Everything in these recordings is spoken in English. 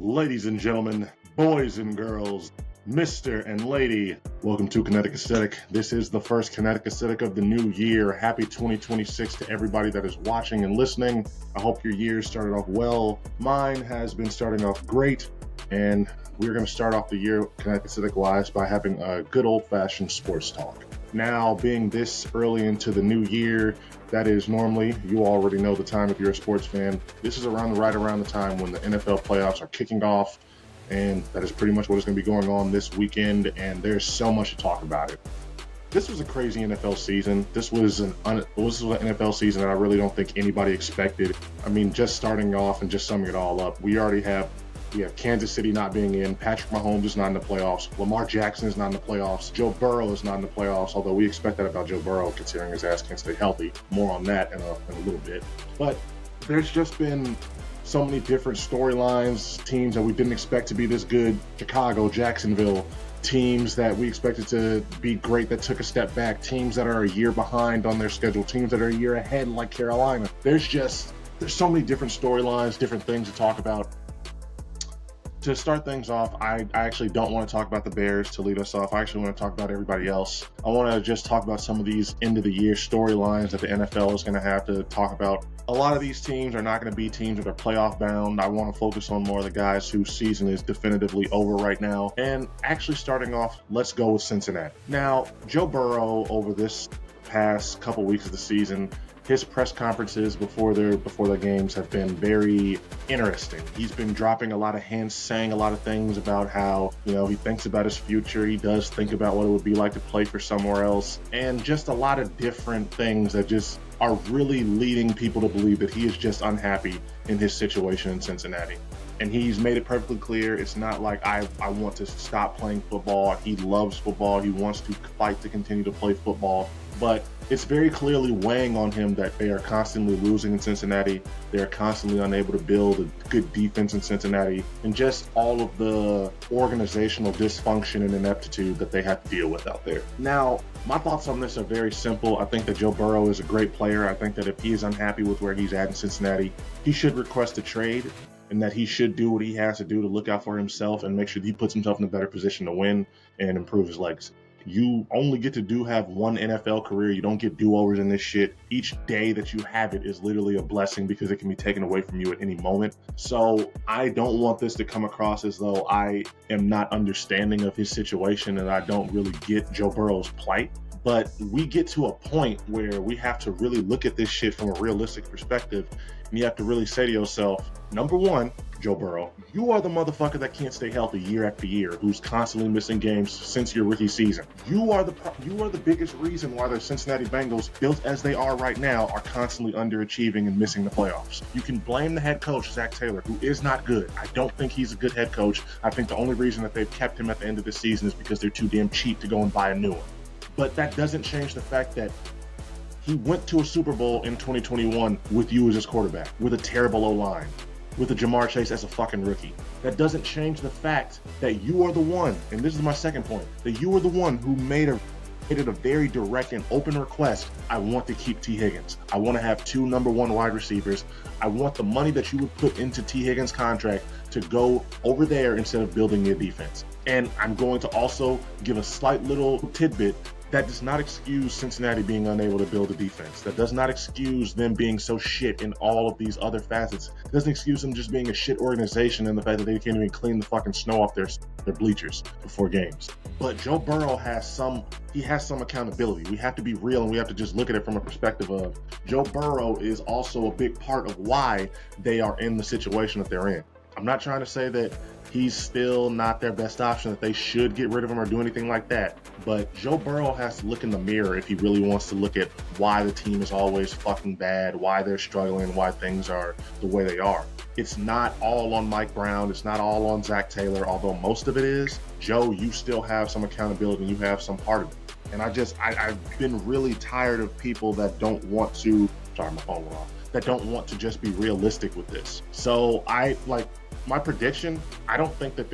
Ladies and gentlemen, boys and girls, Mr. and Lady, welcome to Kinetic Aesthetic. This is the first Kinetic Aesthetic of the new year. Happy 2026 to everybody that is watching and listening. I hope your year started off well. Mine has been starting off great, and we're going to start off the year Kinetic Aesthetic wise by having a good old-fashioned sports talk. Now, being this early into the new year, that is normally, you already know the time if you're a sports fan. This is right around the time when the NFL playoffs are kicking off, and that is pretty much what is going to be going on this weekend, and there's so much to talk about it. This was a crazy NFL season. This was an NFL season that I really don't think anybody expected. I mean, just starting off and just summing it all up, we have Kansas City not being in, Patrick Mahomes is not in the playoffs, Lamar Jackson is not in the playoffs, Joe Burrow is not in the playoffs, although we expect that about Joe Burrow considering his ass can't stay healthy. More on that in a little bit. But there's just been so many different storylines, teams that we didn't expect to be this good, Chicago, Jacksonville, teams that we expected to be great that took a step back, teams that are a year behind on their schedule, teams that are a year ahead like Carolina. There's so many different storylines, different things to talk about. To start things off, I actually don't want to talk about the Bears to lead us off. I actually want to talk about everybody else. I want to just talk about some of these end-of-the-year storylines that the NFL is going to have to talk about. A lot of these teams are not going to be teams that are playoff bound. I want to focus on more of the guys whose season is definitively over right now. And actually starting off, let's go with Cincinnati. Now, Joe Burrow over this past couple weeks of the season, his press conferences before their games have been very interesting. He's been dropping a lot of hints, saying a lot of things about how, he thinks about his future. He does think about what it would be like to play for somewhere else, and just a lot of different things that just are really leading people to believe that he is just unhappy in his situation in Cincinnati. And he's made it perfectly clear. It's not like I want to stop playing football. He loves football. He wants to fight to continue to play football. But it's very clearly weighing on him that they are constantly losing in Cincinnati. They are constantly unable to build a good defense in Cincinnati, and just all of the organizational dysfunction and ineptitude that they have to deal with out there. Now, my thoughts on this are very simple. I think that Joe Burrow is a great player. I think that if he is unhappy with where he's at in Cincinnati, he should request a trade, and that he should do what he has to do to look out for himself and make sure that he puts himself in a better position to win and improve his legacy. You only get to have one NFL career. You don't get do-overs in this shit. Each day that you have it is literally a blessing because it can be taken away from you at any moment. So I don't want this to come across as though I am not understanding of his situation and I don't really get Joe Burrow's plight. But we get to a point where we have to really look at this shit from a realistic perspective, and you have to really say to yourself, number one, Joe Burrow, you are the motherfucker that can't stay healthy year after year, who's constantly missing games since your rookie season. You are the biggest reason why the Cincinnati Bengals, built as they are right now, are constantly underachieving and missing the playoffs. You can blame the head coach, Zach Taylor, who is not good. I don't think he's a good head coach. I think the only reason that they've kept him at the end of the season is because they're too damn cheap to go and buy a new one. But that doesn't change the fact that he went to a Super Bowl in 2021 with you as his quarterback, with a terrible O-line, with a Jamar Chase as a fucking rookie. That doesn't change the fact that you are the one, and this is my second point, that you are the one who made a very direct and open request. I want to keep T. Higgins. I want to have two number one wide receivers. I want the money that you would put into T. Higgins' contract to go over there instead of building your defense. And I'm going to also give a slight little tidbit. That does not excuse Cincinnati being unable to build a defense. That does not excuse them being so shit in all of these other facets. It doesn't excuse them just being a shit organization and the fact that they can't even clean the fucking snow off their bleachers before games. But Joe Burrow has some accountability. We have to be real, and we have to just look at it from a perspective of Joe Burrow is also a big part of why they are in the situation that they're in. I'm not trying to say that he's still not their best option, that they should get rid of him or do anything like that. But Joe Burrow has to look in the mirror if he really wants to look at why the team is always fucking bad, why they're struggling, why things are the way they are. It's not all on Mike Brown. It's not all on Zach Taylor, although most of it is. Joe, you still have some accountability and you have some part of it. And I've been really tired of people that don't want to, sorry, my phone went off, that don't want to just be realistic with this. So my prediction, I don't think that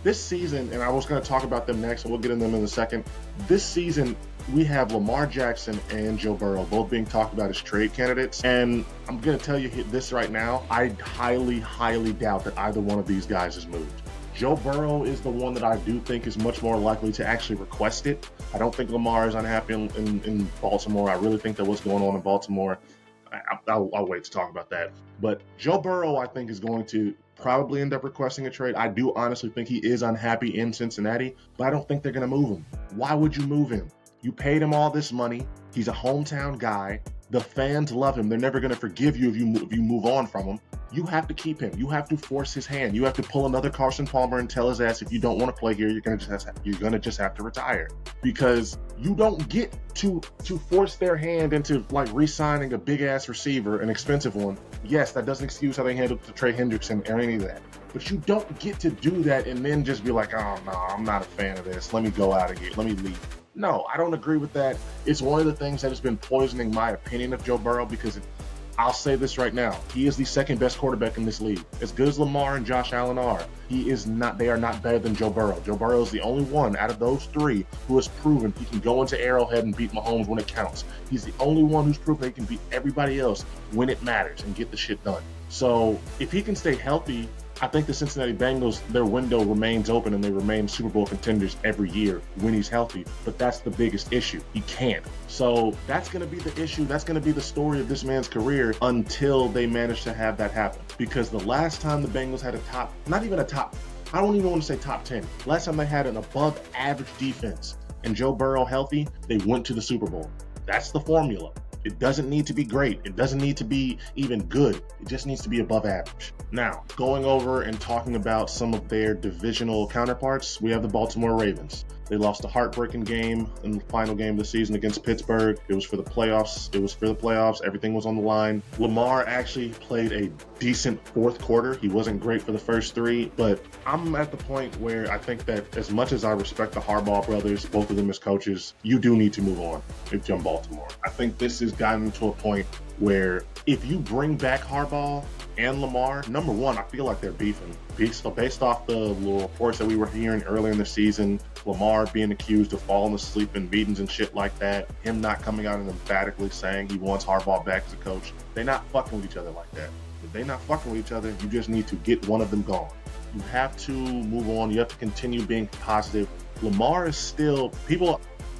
this season, and I was going to talk about them next, and we'll get into them in a second. This season we have Lamar Jackson and Joe Burrow both being talked about as trade candidates. And I'm going to tell you this right now. I highly, highly doubt that either one of these guys is moved. Joe Burrow is the one that I do think is much more likely to actually request it. I don't think Lamar is unhappy in Baltimore. I really think that what's going on in Baltimore, I'll wait to talk about that. But Joe Burrow, I think, is going to probably end up requesting a trade. I do honestly think he is unhappy in Cincinnati, but I don't think they're going to move him. Why would you move him? You paid him all this money. He's a hometown guy. The fans love him. They're never going to forgive you if you move on from him. You have to keep him. You have to force his hand. You have to pull another Carson Palmer and tell his ass, if you don't want to play here, you're gonna just have to retire. Because you don't get to force their hand into like re-signing a big ass receiver, an expensive one. Yes, that doesn't excuse how they handled Trey Hendrickson or any of that. But you don't get to do that and then just be like, oh no, I'm not a fan of this. Let me go out of here. Let me leave. No, I don't agree with that. It's one of the things that has been poisoning my opinion of Joe Burrow, because I'll say this right now. He is the second best quarterback in this league. As good as Lamar and Josh Allen are, they are not better than Joe Burrow. Joe Burrow is the only one out of those three who has proven he can go into Arrowhead and beat Mahomes when it counts. He's the only one who's proven he can beat everybody else when it matters and get the shit done. So if he can stay healthy, I think the Cincinnati Bengals, their window remains open and they remain Super Bowl contenders every year when he's healthy. But that's the biggest issue. He can't. So that's going to be the issue. That's going to be the story of this man's career until they manage to have that happen. Because the last time the Bengals had I don't even want to say top 10. Last time they had an above average defense and Joe Burrow healthy, they went to the Super Bowl. That's the formula. It doesn't need to be great. It doesn't need to be even good. It just needs to be above average. Now, going over and talking about some of their divisional counterparts, we have the Baltimore Ravens. They lost a heartbreaking game in the final game of the season against Pittsburgh. It was for the playoffs. Everything was on the line. Lamar actually played a decent fourth quarter. He wasn't great for the first three, but I'm at the point where I think that as much as I respect the Harbaugh brothers, both of them as coaches, you do need to move on if you're in Baltimore. I think this has gotten to a point where if you bring back Harbaugh and Lamar, number one, I feel like they're beefing. Based off the little reports that we were hearing earlier in the season, Lamar being accused of falling asleep in meetings and shit like that, him not coming out and emphatically saying he wants Harbaugh back as a coach, they're not fucking with each other like that. If they're not fucking with each other, you just need to get one of them gone. You have to move on. You have to continue being positive. Lamar is still,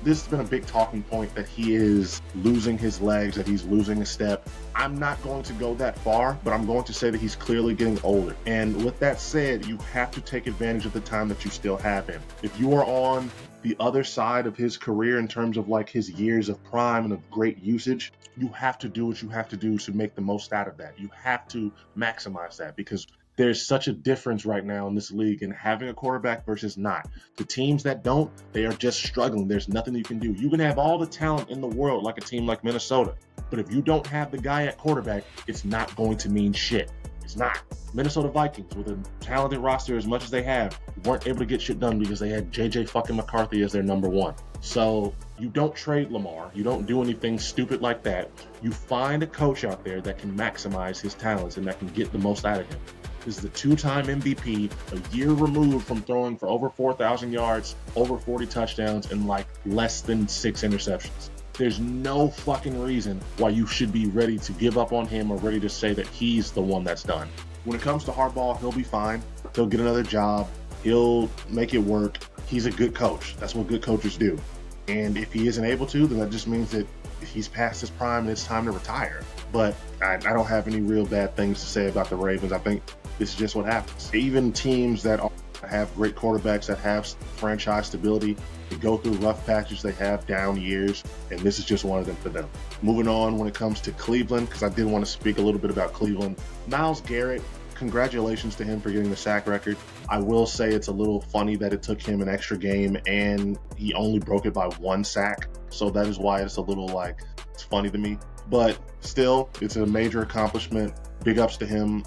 this has been a big talking point that he is losing his legs, that he's losing a step. I'm not going to go that far, but I'm going to say that he's clearly getting older. And with that said, you have to take advantage of the time that you still have him. If you are on the other side of his career in terms of like his years of prime and of great usage, you have to do what you have to do to make the most out of that. You have to maximize that, because there's such a difference right now in this league in having a quarterback versus not. The teams that don't, they are just struggling. There's nothing you can do. You can have all the talent in the world like a team like Minnesota, but if you don't have the guy at quarterback, it's not going to mean shit. It's not. Minnesota Vikings, with a talented roster as much as they have, weren't able to get shit done because they had JJ fucking McCarthy as their number one. So you don't trade Lamar. You don't do anything stupid like that. You find a coach out there that can maximize his talents and that can get the most out of him. This is a two-time MVP, a year removed from throwing for over 4,000 yards, over 40 touchdowns, and like less than 6 interceptions. There's no fucking reason why you should be ready to give up on him or ready to say that he's the one that's done. When it comes to Harbaugh, he'll be fine. He'll get another job. He'll make it work. He's a good coach. That's what good coaches do. And if he isn't able to, then that just means that he's past his prime and it's time to retire. But I don't have any real bad things to say about the Ravens. I think this is just what happens. Even teams that have great quarterbacks, that have franchise stability, they go through rough patches, they have down years, and this is just one of them for them. Moving on, when it comes to Cleveland, because I did want to speak a little bit about Cleveland. Myles Garrett, congratulations to him for getting the sack record. I will say it's a little funny that it took him an extra game and he only broke it by 1 sack. So that is why it's a little it's funny to me. But still, it's a major accomplishment. Big ups to him.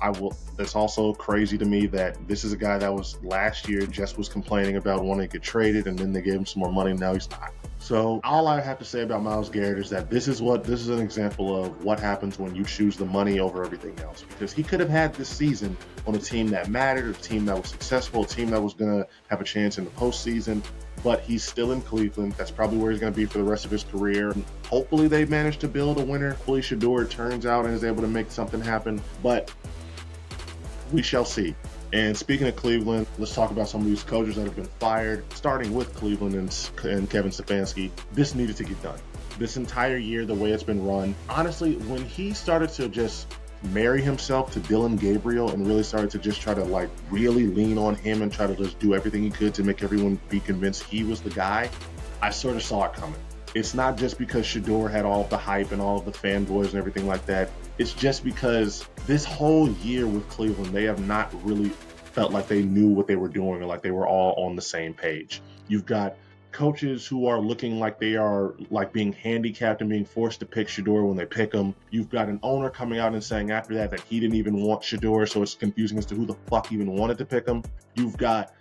That's also crazy to me that this is a guy that was last year just was complaining about wanting to get traded, and then they gave him some more money, and now he's not. So all I have to say about Myles Garrett is that this is an example of what happens when you choose the money over everything else. Because he could have had this season on a team that mattered, a team that was successful, a team that was going to have a chance in the postseason. but he's still in Cleveland. That's probably where he's going to be for the rest of his career. Hopefully they manage to build a winner. Hopefully Shedeur turns out and is able to make something happen, but we shall see. And speaking of Cleveland, let's talk about some of these coaches that have been fired, starting with Cleveland and Kevin Stefanski. This needed to get done. This entire year, the way it's been run, honestly, when he started to just marry himself to Dylan Gabriel and really started to just try to like really lean on him and try to just do everything he could to make everyone be convinced he was the guy, I sort of saw it coming. It's not just because Shedeur had all of the hype and all of the fanboys and everything like that. It's just because this whole year with Cleveland, they have not really felt like they knew what they were doing or like they were all on the same page. You've got coaches who are looking like they are like being handicapped and being forced to pick Shedeur when they pick him. You've got an owner coming out and saying after that he didn't even want Shedeur, so it's confusing as to who the fuck even wanted to pick him. You've got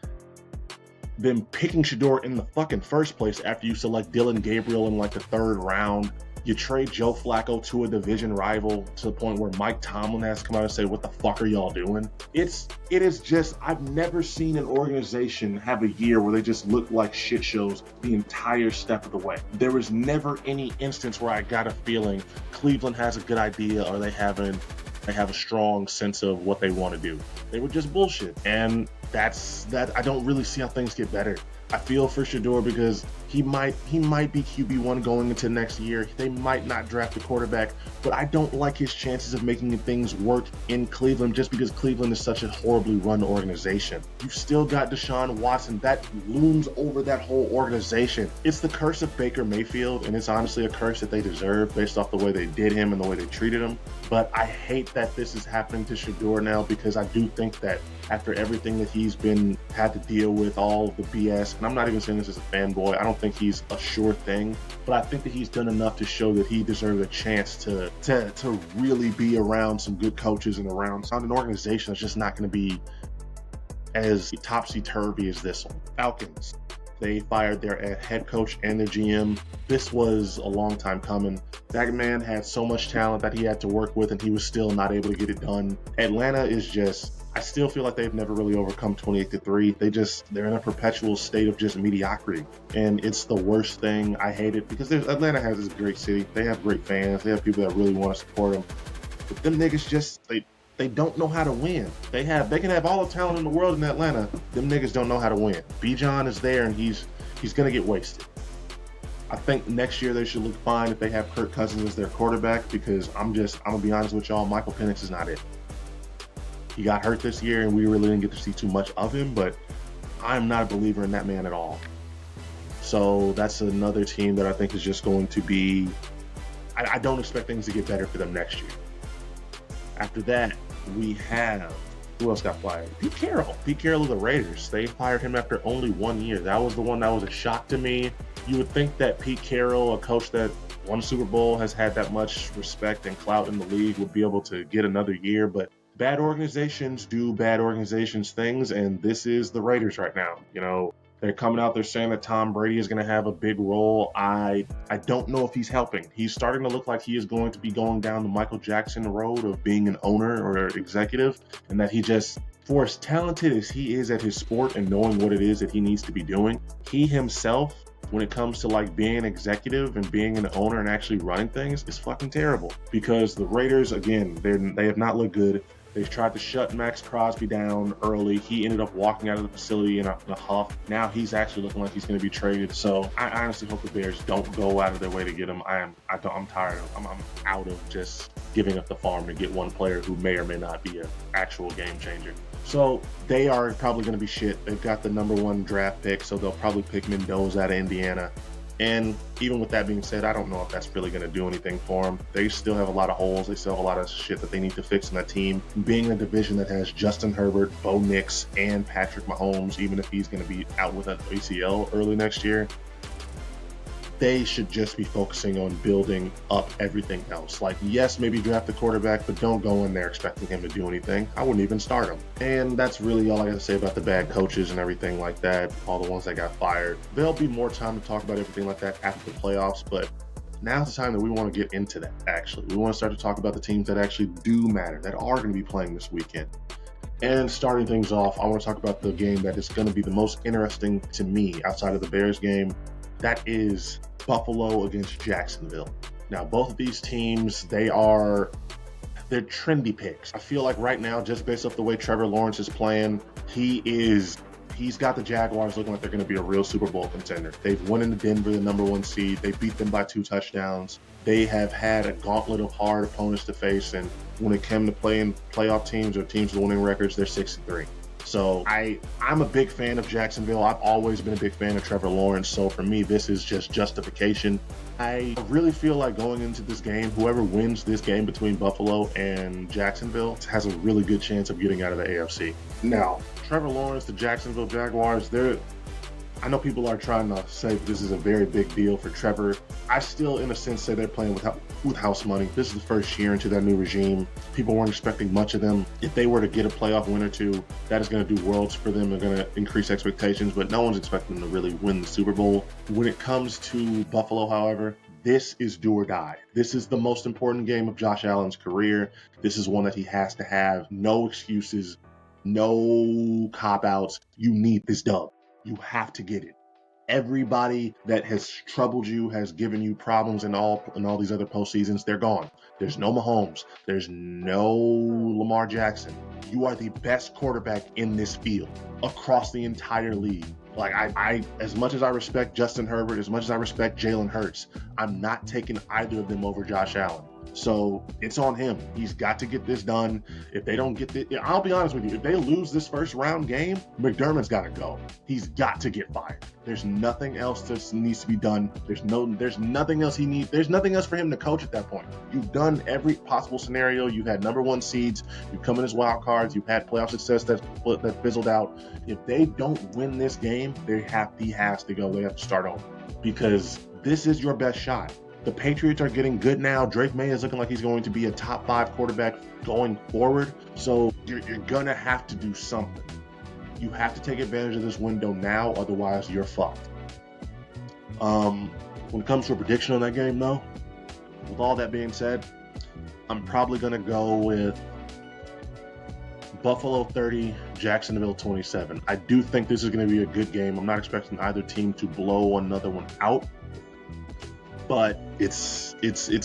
them picking Shedeur in the fucking first place after you select Dylan Gabriel in like the 3rd round. You trade Joe Flacco to a division rival to the point where Mike Tomlin has to come out and say, what the fuck are y'all doing? It is just, I've never seen an organization have a year where they just look like shit shows the entire step of the way. There was never any instance where I got a feeling Cleveland has a good idea or they have a strong sense of what they want to do. They were just bullshit. And that's that. I don't really see how things get better. I feel for Shedeur because he might be QB1 going into next year. They might not draft a quarterback, but I don't like his chances of making things work in Cleveland just because Cleveland is such a horribly run organization. You've still got Deshaun Watson. That looms over that whole organization. It's the curse of Baker Mayfield, and it's honestly a curse that they deserve based off the way they did him and the way they treated him. But I hate that this is happening to Shedeur now because I do think that after everything that he's had to deal with, all of the BS, and I'm not even saying this as a fanboy, I don't think he's a sure thing, but I think that he's done enough to show that he deserves a chance to really be around some good coaches and around an organization that's just not going to be as topsy-turvy as this one. Falcons. They fired their head coach and their GM. This was a long time coming. That man had so much talent that he had to work with, and he was still not able to get it done. Atlanta is just, I still feel like they've never really overcome 28-3. They're in a perpetual state of just mediocrity, and it's the worst thing. I hate it because Atlanta has this great city. They have great fans. They have people that really want to support them. But them niggas just, they don't know how to win. They can have all the talent in the world in Atlanta. Them niggas don't know how to win. Bijan is there and he's gonna get wasted. I think next year they should look fine if they have Kirk Cousins as their quarterback because I'm gonna be honest with y'all, Michael Penix is not it. He got hurt this year and we really didn't get to see too much of him, but I'm not a believer in that man at all. So that's another team that I think is just going to be, I don't expect things to get better for them next year. After that, we have, who else got fired? Pete Carroll of the Raiders. They fired him after only 1 year. That was the one that was a shock to me. You would think that Pete Carroll, a coach that won a Super Bowl, has had that much respect and clout in the league, would be able to get another year, but bad organizations do bad organizations things, and this is the Raiders right now. You know, they're coming out, they're saying that Tom Brady is going to have a big role. I don't know if he's helping. He's starting to look like he is going to be going down the Michael Jackson road of being an owner or executive, and that he just, for as talented as he is at his sport and knowing what it is that he needs to be doing, he himself, when it comes to like being an executive and being an owner and actually running things, is fucking terrible. Because the Raiders, again, they have not looked good. They've tried to shut Max Crosby down early. He ended up walking out of the facility in a huff. Now he's actually looking like he's going to be traded. So I honestly hope the Bears don't go out of their way to get him. I'm tired of I'm out of just giving up the farm to get one player who may or may not be an actual game changer. So they are probably going to be shit. They've got the #1 draft pick, so they'll probably pick Mendoza out of Indiana. And even with that being said, I don't know if that's really going to do anything for them. They still have a lot of holes. They still have a lot of shit that they need to fix in that team. Being a division that has Justin Herbert, Bo Nix, and Patrick Mahomes, even if he's going to be out with an ACL early next year, they should just be focusing on building up everything else. Like, yes, maybe draft the quarterback, but don't go in there expecting him to do anything. I wouldn't even start him. And that's really all I got to say about the bad coaches and everything like that, all the ones that got fired. There'll be more time to talk about everything like that after the playoffs, but now's the time that we want to get into that, actually. We want to start to talk about the teams that actually do matter, that are going to be playing this weekend. And starting things off, I want to talk about the game that is going to be the most interesting to me outside of the Bears game. That is Buffalo against Jacksonville. Now, both of these teams, they're trendy picks. I feel like right now, just based off the way Trevor Lawrence is playing, he's got the Jaguars looking like they're going to be a real Super Bowl contender. They've won into Denver, the number 1 seed. They beat them by 2 touchdowns. They have had a gauntlet of hard opponents to face, and when it came to playing playoff teams or teams with winning records, they're 6-3. So I'm a big fan of Jacksonville. I've always been a big fan of Trevor Lawrence. So for me, this is just justification. I really feel like going into this game, whoever wins this game between Buffalo and Jacksonville has a really good chance of getting out of the AFC. Now, Trevor Lawrence, the Jacksonville Jaguars, I know people are trying to say this is a very big deal for Trevor. I still, in a sense, say they're playing with house money. This is the first year into that new regime. People weren't expecting much of them. If they were to get a playoff win or two, that is going to do worlds for them. They're going to increase expectations, but no one's expecting them to really win the Super Bowl. When it comes to Buffalo, however, this is do or die. This is the most important game of Josh Allen's career. This is one that he has to have. No excuses, no cop-outs. You need this dub. You have to get it. Everybody that has troubled you, has given you problems in all these other postseasons, they're gone. There's no Mahomes. There's no Lamar Jackson. You are the best quarterback in this field across the entire league. Like I as much as I respect Justin Herbert, as much as I respect Jalen Hurts, I'm not taking either of them over Josh Allen. So it's on him. He's got to get this done. If they don't get it, I'll be honest with you. If they lose this first round game, McDermott's got to go. He's got to get fired. There's nothing else that needs to be done. There's nothing else he needs. There's nothing else for him to coach at that point. You've done every possible scenario. You've had number 1 seeds. You've come in as wild cards. You've had playoff success that fizzled out. If they don't win this game, he has to go. They have to start over because this is your best shot. The Patriots are getting good now. Drake May is looking like he's going to be a top 5 quarterback going forward. So you're going to have to do something. You have to take advantage of this window now, otherwise you're fucked. When it comes to a prediction on that game, though, with all that being said, I'm probably going to go with Buffalo 30, Jacksonville 27. I do think this is going to be a good game. I'm not expecting either team to blow another one out. But it's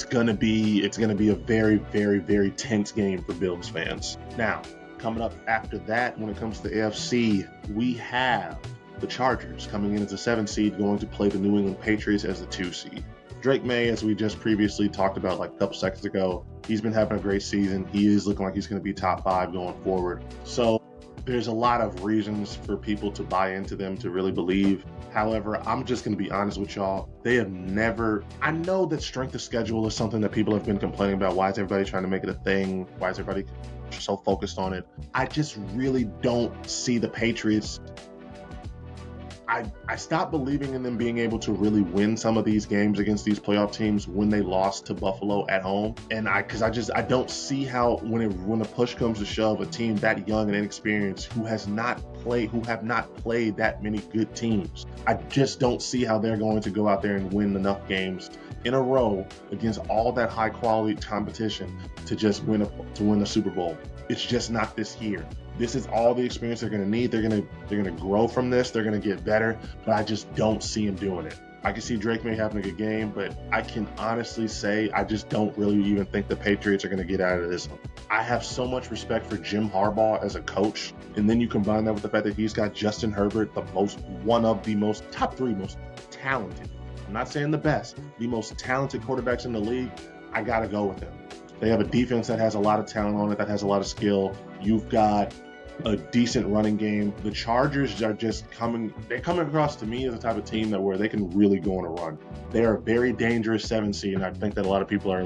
gonna be a very, very, very tense game for Bills fans. Now, coming up after that, when it comes to the AFC, we have the Chargers coming in as the 7th seed, going to play the New England Patriots as the 2 seed. Drake May, as we just previously talked about like a couple seconds ago, he's been having a great season. He is looking like he's going to be top 5 going forward. So there's a lot of reasons for people to buy into them, to really believe. However, I'm just going to be honest with y'all. I know that strength of schedule is something that people have been complaining about. Why is everybody trying to make it a thing? Why is everybody so focused on it? I just really don't see the Patriots. I stopped believing in them being able to really win some of these games against these playoff teams when they lost to Buffalo at home. And I don't see how when the push comes to shove, a team that young and inexperienced who have not played that many good teams, I just don't see how they're going to go out there and win enough games in a row against all that high quality competition to win the Super Bowl. It's just not this year. This is all the experience they're going to need. They're going to grow from this. They're going to get better, but I just don't see him doing it. I can see Drake May having a good game, but I can honestly say I just don't really even think the Patriots are going to get out of this one. I have so much respect for Jim Harbaugh as a coach, and then you combine that with the fact that he's got Justin Herbert, one of the top 3 most talented. I'm not saying the best, the most talented quarterbacks in the league. I got to go with them. They have a defense that has a lot of talent on it, that has a lot of skill. You've got a decent running game. The Chargers are just they're coming across to me as a type of team where they can really go on a run. They are a very dangerous 7 seed, and I think that a lot of people are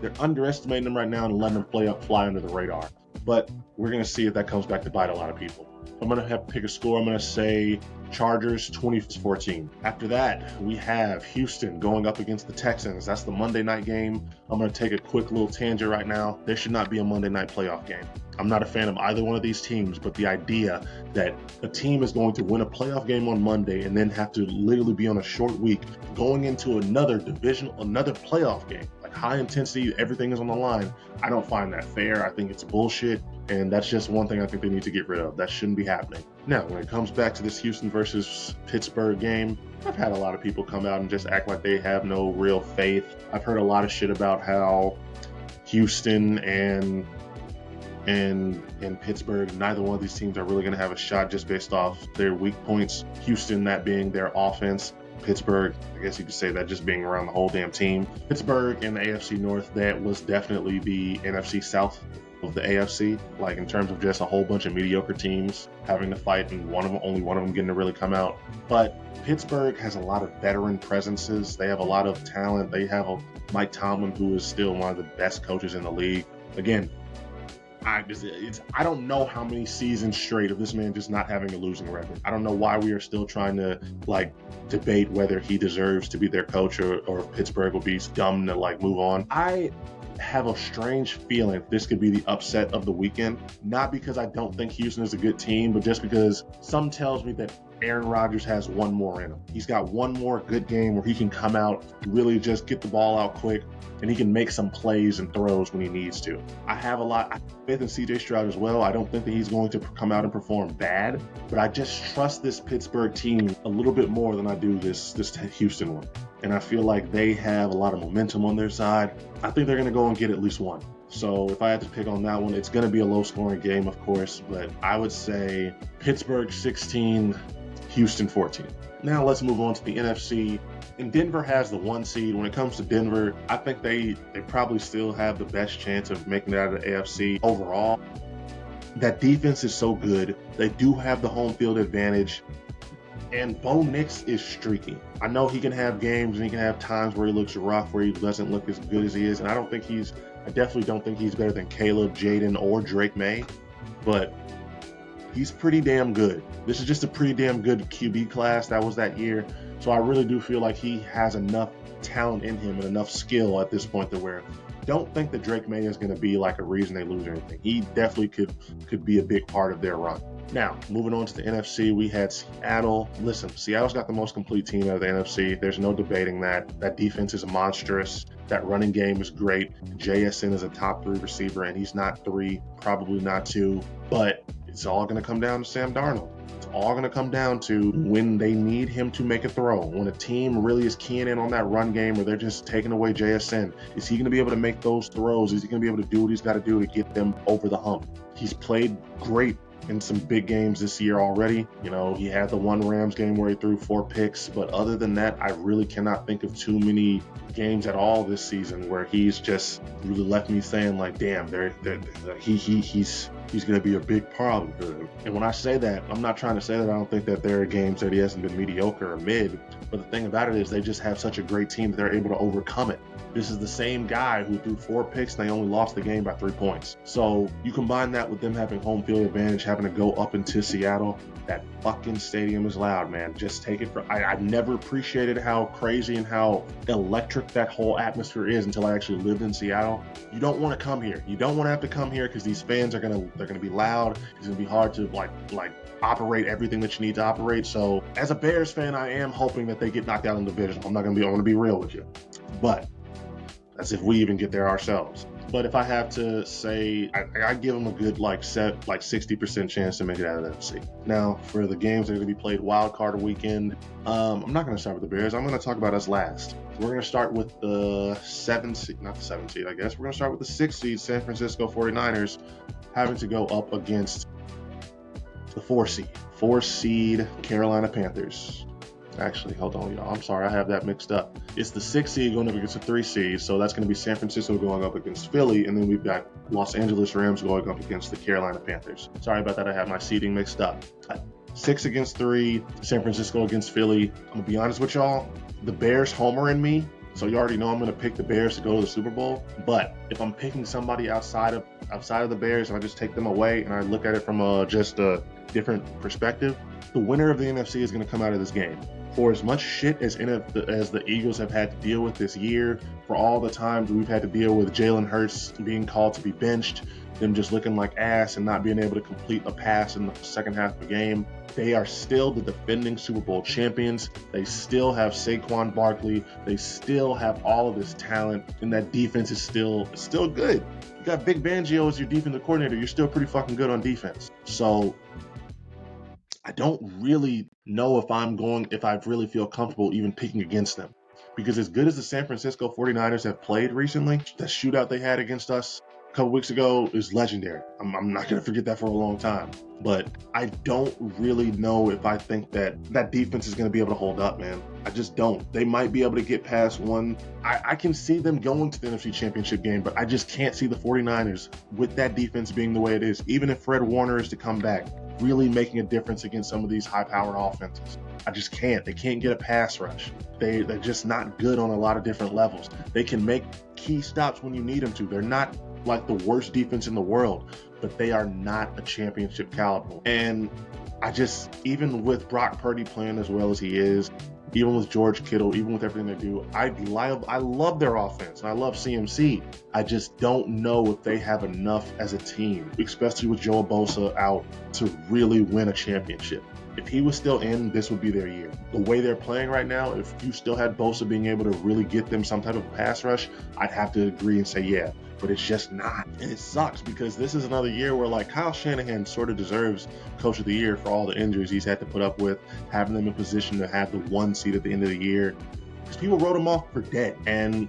they're underestimating them right now and letting them fly under the radar. But we're going to see if that comes back to bite a lot of people. I'm going to have to pick a score. I'm going to say Chargers 20-14. After that, we have Houston going up against the Texans. That's the Monday night game. I'm going to take a quick little tangent right now. There should not be a Monday night playoff game. I'm not a fan of either one of these teams, but the idea that a team is going to win a playoff game on Monday and then have to literally be on a short week going into another playoff game, like high intensity, everything is on the line. I don't find that fair. I think it's bullshit. And that's just one thing I think they need to get rid of. That shouldn't be happening. Now, when it comes back to this Houston versus Pittsburgh game, I've had a lot of people come out and just act like they have no real faith. I've heard a lot of shit about how Houston and Pittsburgh, neither one of these teams are really going to have a shot just based off their weak points. Houston, that being their offense. Pittsburgh, I guess you could say that just being around the whole damn team. Pittsburgh in the AFC North, that was definitely the NFC South of the AFC, like in terms of just a whole bunch of mediocre teams having to fight and only one of them getting to really come out. But Pittsburgh has a lot of veteran presences. They have a lot of talent. They have a Mike Tomlin, who is still one of the best coaches in the league. Again, I don't know how many seasons straight of this man just not having a losing record. I don't know why we are still trying to debate whether he deserves to be their coach or if Pittsburgh will be dumb to move on. I have a strange feeling this could be the upset of the weekend. Not because I don't think Houston is a good team, but just because something tells me that Aaron Rodgers has one more in him. He's got one more good game where he can come out, really just get the ball out quick, and he can make some plays and throws when he needs to. I have a lot of faith in CJ Stroud as well. I don't think that he's going to come out and perform bad, but I just trust this Pittsburgh team a little bit more than I do this Houston one. And I feel like they have a lot of momentum on their side. I think they're going to go and get at least one. So if I had to pick on that one, it's going to be a low-scoring game, of course, but I would say Pittsburgh 16, Houston 14. Now let's move on to the NFC. And Denver has the 1 seed. When it comes to Denver, I think they probably still have the best chance of making it out of the AFC overall. That defense is so good. They do have the home field advantage. And Bo Nix is streaky. I know he can have games and he can have times where he looks rough, where he doesn't look as good as he is. And I definitely don't think he's better than Caleb, Jaden, or Drake May. But he's pretty damn good. This is just a pretty damn good QB class that was that year. So I really do feel like he has enough talent in him and enough skill at this point to where don't think that Drake May is going to be like a reason they lose or anything. He definitely could be a big part of their run. Now, moving on to the NFC, we had Seattle. Listen, Seattle's got the most complete team out of the NFC. There's no debating that. That defense is monstrous. That running game is great. JSN is a top 3 receiver, and he's not 3, probably not 2. But it's all going to come down to Sam Darnold. It's all going to come down to when they need him to make a throw. When a team really is keying in on that run game or they're just taking away JSN, is he going to be able to make those throws? Is he going to be able to do what he's got to do to get them over the hump? He's played great in some big games this year already. You know, he had the one Rams game where he threw 4 picks, but other than that, I really cannot think of too many games at all this season where he's just really left me saying like, damn, he's going to be a big problem for them. And when I say that, I'm not trying to say that I don't think that there are games that he hasn't been mediocre or mid, but the thing about it is they just have such a great team that they're able to overcome it. This is the same guy who threw 4 picks and they only lost the game by 3 points. So you combine that with them having home field advantage, having to go up into Seattle. That fucking stadium is loud, man. Just take it for... I never appreciated how crazy and how electric that whole atmosphere is until I actually lived in Seattle. You don't want to come here. You don't want to have to come here because these fans are gonna be loud. It's gonna be hard to like operate everything that you need to operate. So as a Bears fan, I am hoping that they get knocked out in the division. I want to be real with you, but that's if we even get there ourselves. But if I have to say, I give them a good 60% chance to make it out of the NFC. Now, for the games that are going to be played wild card weekend, I'm not going to start with the Bears. I'm going to talk about us last. We're going to start with the 7th seed, not the 7th seed, I guess. We're going to start with the 6th seed, San Francisco 49ers, having to go up against the 4 seed Carolina Panthers. Actually, hold on, y'all. I'm sorry, I have that mixed up. It's the 6 seed going up against the 3 seed, so that's going to be San Francisco going up against Philly, and then we've got Los Angeles Rams going up against the Carolina Panthers. Sorry about that, I have my seeding mixed up. 6 against 3, San Francisco against Philly. I'm going to be honest with y'all, the Bears homer in me, so you already know I'm going to pick the Bears to go to the Super Bowl, but if I'm picking somebody outside of the Bears and I just take them away and I look at it from just a different perspective, the winner of the NFC is going to come out of this game. For as much shit as the Eagles have had to deal with this year, for all the times we've had to deal with Jalen Hurts being called to be benched, them just looking like ass and not being able to complete a pass in the second half of the game, they are still the defending Super Bowl champions. They still have Saquon Barkley. They still have all of this talent, and that defense is still good. You got Vic Fangio as your defensive coordinator. You're still pretty fucking good on defense. So I don't really know if I really feel comfortable even picking against them. Because as good as the San Francisco 49ers have played recently, that shootout they had against us a couple weeks ago is legendary. I'm not going to forget that for a long time. But I don't really know if I think that defense is going to be able to hold up, man. I just don't. They might be able to get past one. I can see them going to the NFC Championship game, but I just can't see the 49ers with that defense being the way it is. Even if Fred Warner is to come back, really making a difference against some of these high-powered offenses. I just can't. They can't get a pass rush. They're just not good on a lot of different levels. They can make key stops when you need them to. They're not like the worst defense in the world, but they are not a championship caliber. And even with Brock Purdy playing as well as he is, even with George Kittle, even with everything they do, I love their offense, and I love CMC. I just don't know if they have enough as a team, especially with Joe Bosa out, to really win a championship. If he was still in, this would be their year. The way they're playing right now, if you still had Bosa being able to really get them some type of pass rush, I'd have to agree and say yeah. But it's just not. And it sucks because this is another year where like Kyle Shanahan sort of deserves Coach of the Year for all the injuries he's had to put up with, having them in position to have the 1 seed at the end of the year. Because people wrote him off for dead. And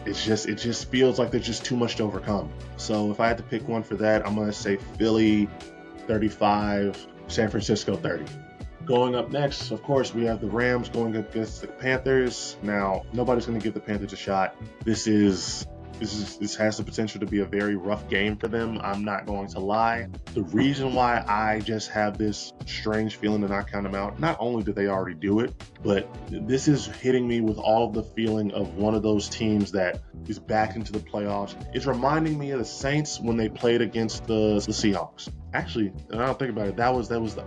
it just feels like there's just too much to overcome. So if I had to pick one for that, I'm going to say Philly 35, San Francisco 30. Going up next, of course, we have the Rams going against the Panthers. Now, nobody's going to give the Panthers a shot. This has the potential to be a very rough game for them. I'm not going to lie. The reason why I just have this strange feeling to not count them out, not only did they already do it, but this is hitting me with all of the feeling of one of those teams that is back into the playoffs. It's reminding me of the Saints when they played against the Seahawks. Actually, and I don't think about it,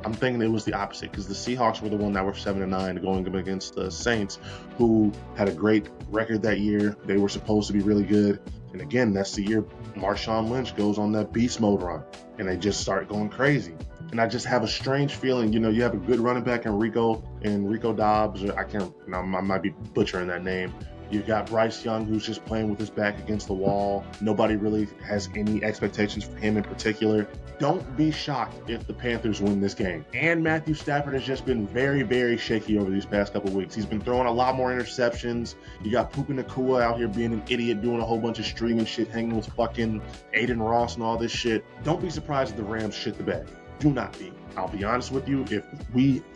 I'm thinking it was the opposite, because the Seahawks were the one that were 7-9 going up against the Saints, who had a great record that year. They were supposed to be really good. And again, that's the year Marshawn Lynch goes on that beast mode run, and they just start going crazy. And I just have a strange feeling, you have a good running back in Rico Dobbs, or I might be butchering that name. You've got Bryce Young, who's just playing with his back against the wall. Nobody really has any expectations for him in particular. Don't be shocked if the Panthers win this game. And Matthew Stafford has just been very, very shaky over these past couple of weeks. He's been throwing a lot more interceptions. You got Puka Nacua out here being an idiot, doing a whole bunch of streaming shit, hanging with fucking Aiden Ross and all this shit. Don't be surprised if the Rams shit the bed. Do not be. I'll be honest with you,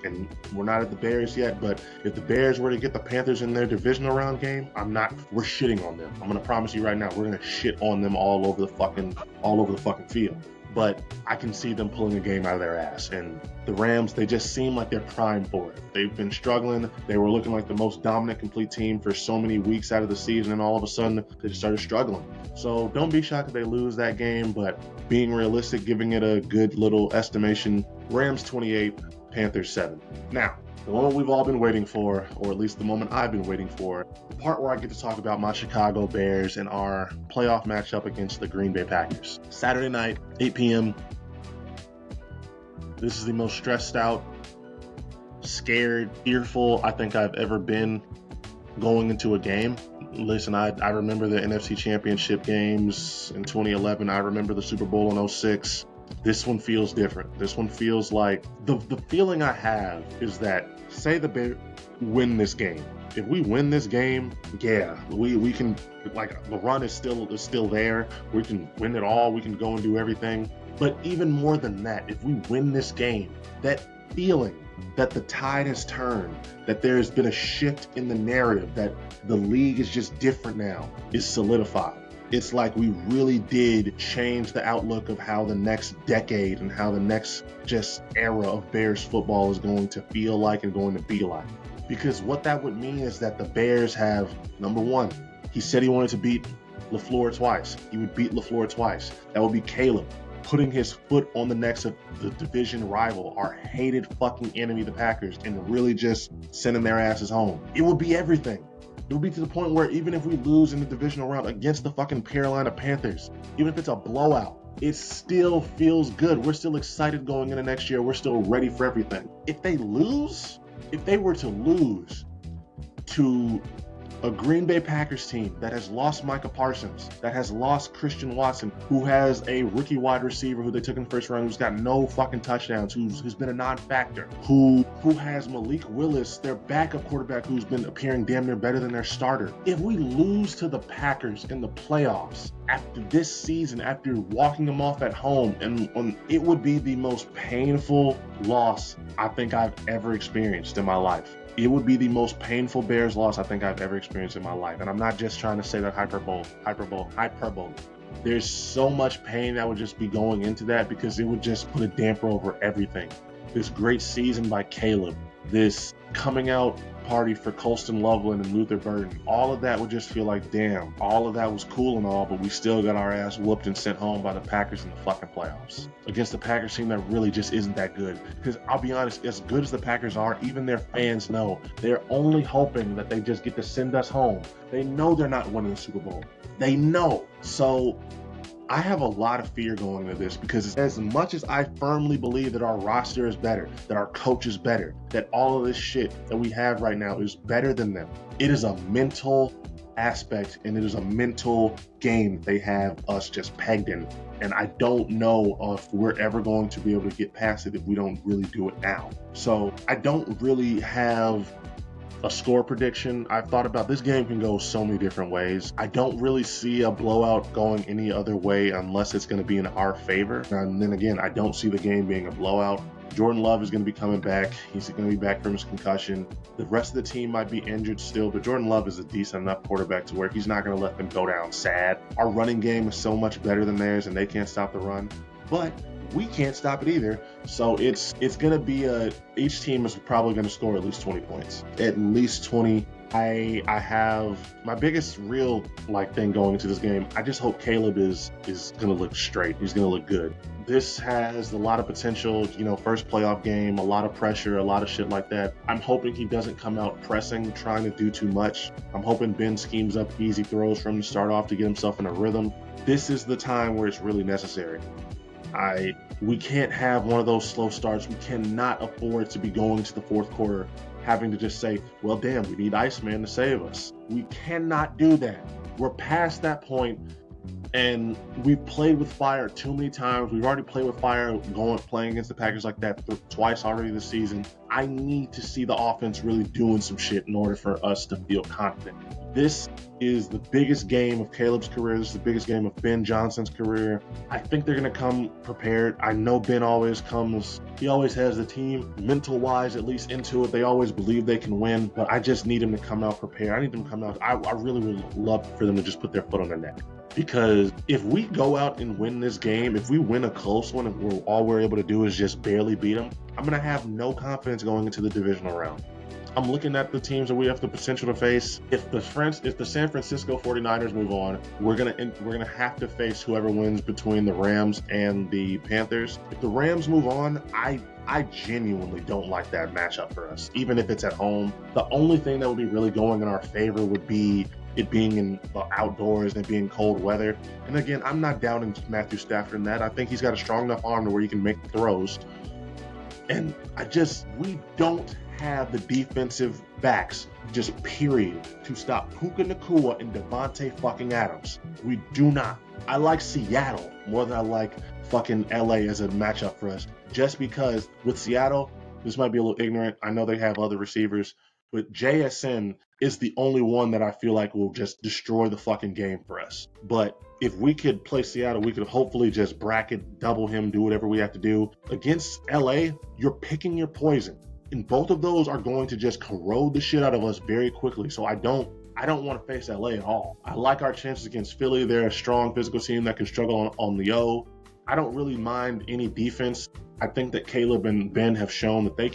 and we're not at the Bears yet, but if the Bears were to get the Panthers in their divisional round game, we're shitting on them. I'm going to promise you right now, we're going to shit on them all over the fucking field. But I can see them pulling a game out of their ass. And the Rams, they just seem like they're primed for it. They've been struggling. They were looking like the most dominant, complete team for so many weeks out of the season, and all of a sudden, they just started struggling. So don't be shocked if they lose that game, but being realistic, giving it a good little estimation, Rams 28, Panthers 7. Now, the moment we've all been waiting for, or at least the moment I've been waiting for, the part where I get to talk about my Chicago Bears and our playoff matchup against the Green Bay Packers. Saturday night, 8 p.m. This is the most stressed out, scared, fearful I think I've ever been going into a game. Listen, I remember the NFC Championship games in 2011. I remember the Super Bowl in 06. This one feels different. This one feels like the feeling I have is that, say the Bears win this game. If we win this game, yeah, we can, like, the run is still there. We can win it all. We can go and do everything. But even more than that, if we win this game, that feeling that the tide has turned, that there's been a shift in the narrative, that the league is just different now, is solidified. It's like we really did change the outlook of how the next decade and how the next just era of Bears football is going to feel like and going to be like. Because what that would mean is that the Bears have, number one, he said he wanted to beat LaFleur twice. He would beat LaFleur twice. That would be Caleb. putting his foot on the necks of the division rival, our hated fucking enemy, the Packers, and really just sending their asses home. It would be everything. It would be to the point where even if we lose in the divisional round against the fucking Carolina Panthers, even if it's a blowout, it still feels good. We're still excited going into next year. We're still ready for everything. If they were to lose to a Green Bay Packers team that has lost Micah Parsons, that has lost Christian Watson, who has a rookie wide receiver who they took in the first round, who's got no fucking touchdowns, who's been a non-factor, who has Malik Willis, their backup quarterback, who's been appearing damn near better than their starter. If we lose to the Packers in the playoffs after this season, after walking them off at home, and it would be the most painful loss I think I've ever experienced in my life. It would be the most painful Bears loss I think I've ever experienced in my life. And I'm not just trying to say that hyperbole. There's so much pain that would just be going into that because it would just put a damper over everything. This great season by Caleb, this coming out party for Colston Loveland and Luther Burden, all of that would just feel like, damn, all of that was cool and all, but we still got our ass whooped and sent home by the Packers in the fucking playoffs against the Packers team that really just isn't that good. Because I'll be honest, as good as the Packers are, even their fans know they're only hoping that they just get to send us home. They know they're not winning the Super Bowl. They know. So I have a lot of fear going into this because as much as I firmly believe that our roster is better, that our coach is better, that all of this shit that we have right now is better than them, it is a mental aspect and it is a mental game they have us just pegged in. And I don't know if we're ever going to be able to get past it if we don't really do it now. So I don't really have a score prediction. I've thought about this game can go so many different ways. I don't really see a blowout going any other way unless it's going to be in our favor. And then again, I don't see the game being a blowout. Jordan Love is going to be coming back. He's going to be back from his concussion. The rest of the team might be injured still, but Jordan Love is a decent enough quarterback to where he's not going to let them go down sad. Our running game is so much better than theirs and they can't stop the run. But we can't stop it either. So it's going to be each team is probably going to score at least 20 points. At least 20. I have my biggest real thing going into this game. I just hope Caleb is going to look straight. He's going to look good. This has a lot of potential, first playoff game, a lot of pressure, a lot of shit like that. I'm hoping he doesn't come out pressing, trying to do too much. I'm hoping Ben schemes up easy throws from the start off to get himself in a rhythm. This is the time where it's really necessary. We can't have one of those slow starts. We cannot afford to be going to the fourth quarter having to just say, well, damn, we need Iceman to save us. We cannot do that. We're past that point, and we've played with fire too many times. We've already played with fire playing against the Packers like that twice already this season. I need to see the offense really doing some shit in order for us to feel confident. This is the biggest game of Caleb's career. This is the biggest game of Ben Johnson's career. I think they're going to come prepared. I know Ben always has the team mental-wise at least into it. They always believe they can win, but I just need him to come out prepared. I need them to come out. I really would love for them to just put their foot on their neck. Because if we go out and win this game, if we win a close one and all we're able to do is just barely beat them, I'm going to have no confidence going into the divisional round. I'm looking at the teams that we have the potential to face. If the San Francisco 49ers move on, we're gonna have to face whoever wins between the Rams and the Panthers. If the Rams move on, I genuinely don't like that matchup for us, even if it's at home. The only thing that would be really going in our favor would be it being in the outdoors and it being cold weather. And again, I'm not doubting Matthew Stafford in that. I think he's got a strong enough arm to where he can make throws. And we don't have the defensive backs, just period, to stop Puka Nacua and Devontae fucking Adams. We do not. I like Seattle more than I like fucking LA as a matchup for us. Just because with Seattle, this might be a little ignorant. I know they have other receivers, but JSN is the only one that I feel like will just destroy the fucking game for us. But if we could play Seattle, we could hopefully just bracket, double him, do whatever we have to do. Against LA, you're picking your poison. And both of those are going to just corrode the shit out of us very quickly. So I don't want to face LA at all. I like our chances against Philly. They're a strong physical team that can struggle on the O. I don't really mind any defense. I think that Caleb and Ben have shown that they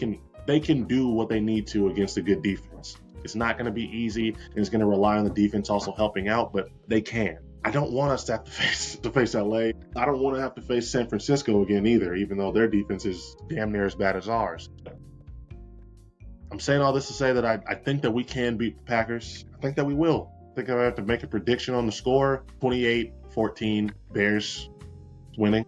can do what they need to against a good defense. It's not going to be easy, and it's going to rely on the defense also helping out, but they can. I don't want us to have to face LA. I don't want to have to face San Francisco again either, even though their defense is damn near as bad as ours. I'm saying all this to say that I think that we can beat the Packers. I think that we will. I think I have to make a prediction on the score. 28-14, Bears winning.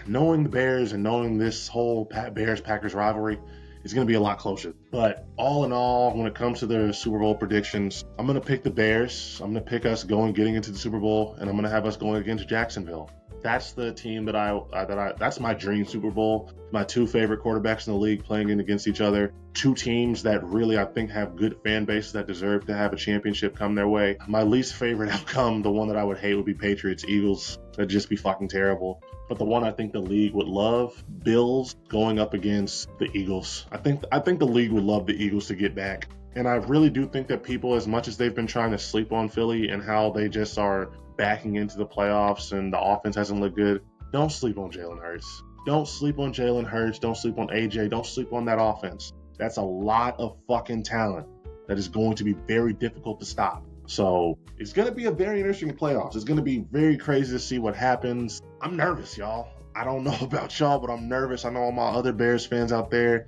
Knowing the Bears and knowing this whole Bears-Packers rivalry, it's going to be a lot closer. But all in all, when it comes to the Super Bowl predictions, I'm going to pick the Bears. I'm going to pick us getting into the Super Bowl, and I'm going to have us going against Jacksonville. That's the team that's my dream Super Bowl. My two favorite quarterbacks in the league playing against each other. Two teams that really, I think, have good fan bases that deserve to have a championship come their way. My least favorite outcome, the one that I would hate, would be Patriots-Eagles. That'd just be fucking terrible. But the one I think the league would love, Bills going up against the Eagles. I think the league would love the Eagles to get back. And I really do think that people, as much as they've been trying to sleep on Philly and how they just are backing into the playoffs and the offense hasn't looked good, don't sleep on Jalen Hurts. Don't sleep on Jalen Hurts. Don't sleep on AJ. Don't sleep on that offense. That's a lot of fucking talent that is going to be very difficult to stop. So it's going to be a very interesting playoffs. It's going to be very crazy to see what happens. I'm nervous, y'all. I don't know about y'all, but I'm nervous. I know all my other Bears fans out there.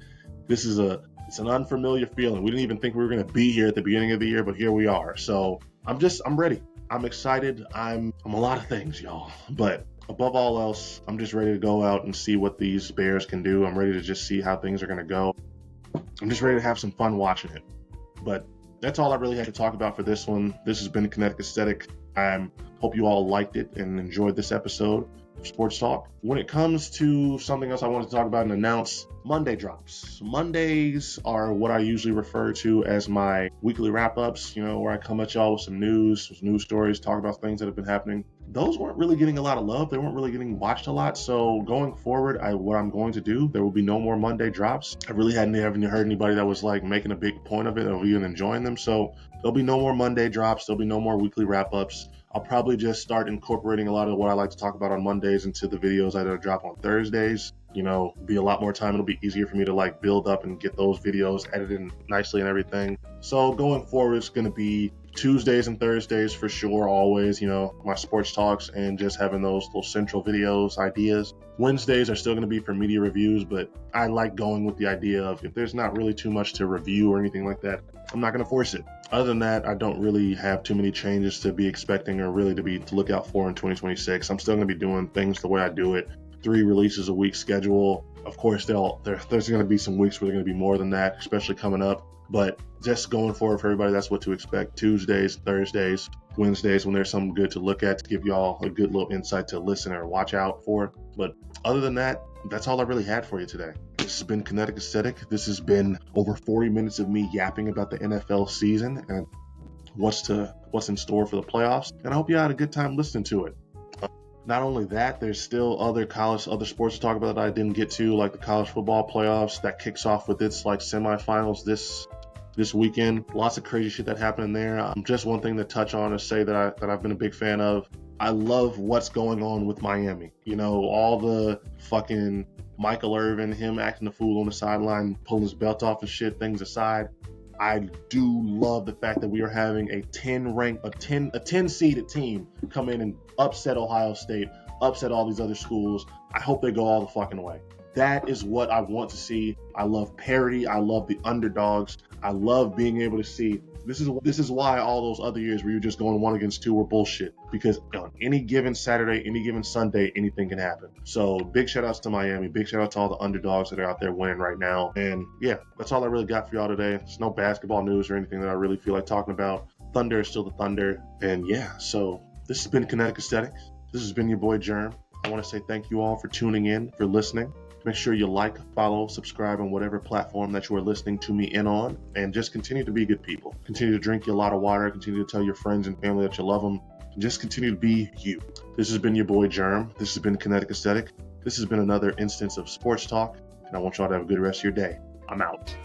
It's an unfamiliar feeling. We didn't even think we were going to be here at the beginning of the year, but here we are. So I'm ready. I'm excited. I'm a lot of things, y'all. But above all else, I'm just ready to go out and see what these Bears can do. I'm ready to just see how things are going to go. I'm just ready to have some fun watching it. But that's all I really had to talk about for this one. This has been Connecticut Aesthetic. I hope you all liked it and enjoyed this episode of Sports Talk. When it comes to something else I wanted to talk about and announce, Monday drops. Mondays are what I usually refer to as my weekly wrap-ups, where I come at y'all with some news stories, talk about things that have been happening. Those weren't really getting a lot of love. They weren't really getting watched a lot. So going forward, what I'm going to do, there will be no more Monday drops. I really haven't heard anybody that was like making a big point of it or even enjoying them. So there'll be no more Monday drops. There'll be no more weekly wrap-ups. I'll probably just start incorporating a lot of what I like to talk about on Mondays into the videos I drop on Thursdays. Be a lot more time. It'll be easier for me to build up and get those videos edited nicely and everything. So going forward, it's going to be Tuesdays and Thursdays for sure, always, my sports talks and just having those little central videos, ideas. Wednesdays are still going to be for media reviews, but I like going with the idea of if there's not really too much to review or anything like that, I'm not going to force it. Other than that, I don't really have too many changes to be expecting or really to look out for in 2026. I'm still going to be doing things the way I do it. 3 releases a week schedule. Of course, there's going to be some weeks where they're going to be more than that, especially coming up. But just going forward for everybody, that's what to expect. Tuesdays, Thursdays, Wednesdays, when there's something good to look at to give y'all a good little insight to listen or watch out for. But other than that, that's all I really had for you today. This has been Connecticut Aesthetic. This has been over 40 minutes of me yapping about the NFL season and what's in store for the playoffs. And I hope you had a good time listening to it. Not only that, there's still other sports to talk about that I didn't get to, like the college football playoffs that kicks off with its semifinals this weekend. Lots of crazy shit that happened in there. Just one thing to touch on is say that I've been a big fan of. I love what's going on with Miami. All the fucking Michael Irvin, him acting the fool on the sideline, pulling his belt off and shit, things aside. I do love the fact that we are having a 10-seeded team come in and upset Ohio State, upset all these other schools. I hope they go all the fucking way. That is what I want to see. I love parity. I love the underdogs. I love being able to see. This is why all those other years where you're just going 1 against 2 were bullshit. Because on any given Saturday, any given Sunday, anything can happen. So big shout outs to Miami. Big shout out to all the underdogs that are out there winning right now. And yeah, that's all I really got for y'all today. There's no basketball news or anything that I really feel like talking about. Thunder is still the Thunder. And yeah, so this has been Connecticut Aesthetics. This has been your boy Jerm. I want to say thank you all for tuning in, for listening. Make sure you like, follow, subscribe on whatever platform that you are listening to me in on, and just continue to be good people. Continue to drink a lot of water. Continue to tell your friends and family that you love them. And just continue to be you. This has been your boy Jerm. This has been Connecticut Aesthetic. This has been another instance of Sports Talk, and I want y'all to have a good rest of your day. I'm out.